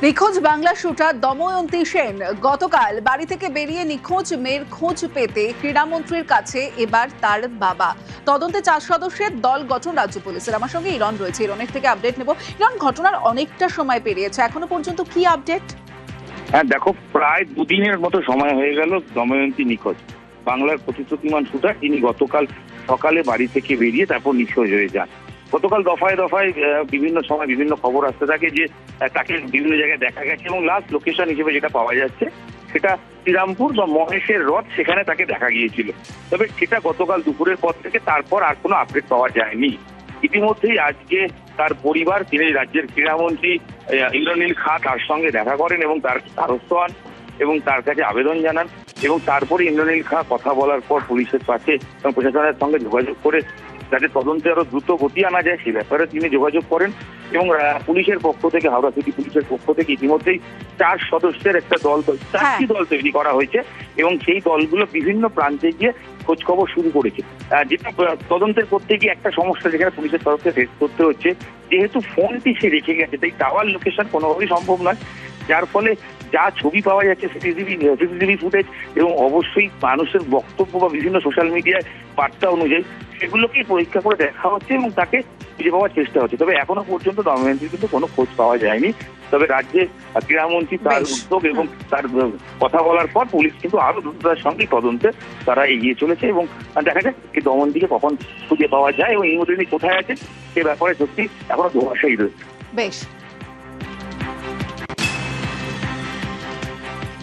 নিখোঁজ বাংলা শুটার দময়ন্তী সেন গতকাল বাড়ি থেকে বেরিয়ে নিখোঁজ মেয়ের খোঁজ পেতে ক্রীড়ামন্ত্রীর কাছে এবার তার বাবা। তদন্তে 4 সদস্যের দল গঠন রাজ্য পুলিশের। আমার সঙ্গে ইরন রয়েছে, ইরনের থেকে আপডেট নেব। ইরন, ঘটনার অনেকটা সময় পেরিয়েছে, এখনো পর্যন্ত কি আপডেট? হ্যাঁ দেখো, প্রায় দুদিনের মতো সময় হয়ে গেল দময়ন্তী নিখোঁজ। বাংলার প্রতিশ্রুতিমান শুটার তিনি গতকাল সকালে বাড়ি থেকে বেরিয়ে তারপর নিখোঁজ হয়ে যান। গতকাল দফায় দফায় বিভিন্ন সময় বিভিন্ন খবর আসতে থাকে যে তাকে বিভিন্ন জায়গায় দেখা গেছে এবং লাস্ট লোকেশন হিসেবে যেটা পাওয়া যাচ্ছে সেটা শ্রীরামপুর বা মহেশের রথ, সেখানে তাকে দেখা গিয়েছিল। তবে সেটা গতকাল দুপুরের পর থেকে তারপর আর কোনো আপডেট পাওয়া যায়নি। ইতিমধ্যেই আজকে তার পরিবার, তিনি রাজ্যের ক্রীড়ামন্ত্রী ইন্দ্রনীল খাঁ তার সঙ্গে দেখা করেন এবং তার দ্বারস্থ হন এবং তার কাছে আবেদন জানান। এবং তারপরে ইন্দ্রনীল খাঁ কথা বলার পর পুলিশের কাছে এবং প্রশাসনের সঙ্গে যোগাযোগ করে যাতে তদন্তে আরো দ্রুত গতি আনা যায় সে ব্যাপারে তিনি যোগাযোগ করেন। এবং পুলিশের পক্ষ থেকে, হাওড়া সিটি পুলিশের পক্ষ থেকে ইতিমধ্যেই 4 সদস্যের একটা দল, 4টি দল তৈরি করা হয়েছে এবং সেই দলগুলো বিভিন্ন প্রান্তে গিয়ে খোঁজ খবর শুরু করেছে। যেটা তদন্তের করতে গিয়ে একটা সমস্যা যেখানে পুলিশের তরফ থেকে ফেস করতে হচ্ছে, যেহেতু ফোনটি সে রেখে গেছে তাই টাওয়ার লোকেশন কোনোভাবেই সম্ভব নয়, যার ফলে যা ছবি পাওয়া যাচ্ছে সিসিটিভি ফুটেজ এবং অবশ্যই মানুষের বক্তব্য বা বিভিন্ন সোশ্যাল মিডিয়ায় বার্তা অনুযায়ী সেগুলোকেই পরীক্ষা করে দেখা হচ্ছে এবং তাকে খুঁজে পাওয়ার চেষ্টা হচ্ছে। তবে এখনো পর্যন্ত দময়ন্তীর কিন্তু কোনো খোঁজ পাওয়া যায়নি। তবে রাজ্যের ক্রীড়ামন্ত্রী তার উদ্যোগ এবং তার কথা বলার পর পুলিশ কিন্তু আরো দ্রুততার সঙ্গে তদন্তে তারা এগিয়ে চলেছে এবং দেখা যাক এই দময়ন্তীকে কখন খুঁজে পাওয়া যায় এবং এই মুহূর্তে কোথায় আছে সে ব্যাপারে সত্যি এখনো ধোঁয়াশাই রয়েছে। বেশ।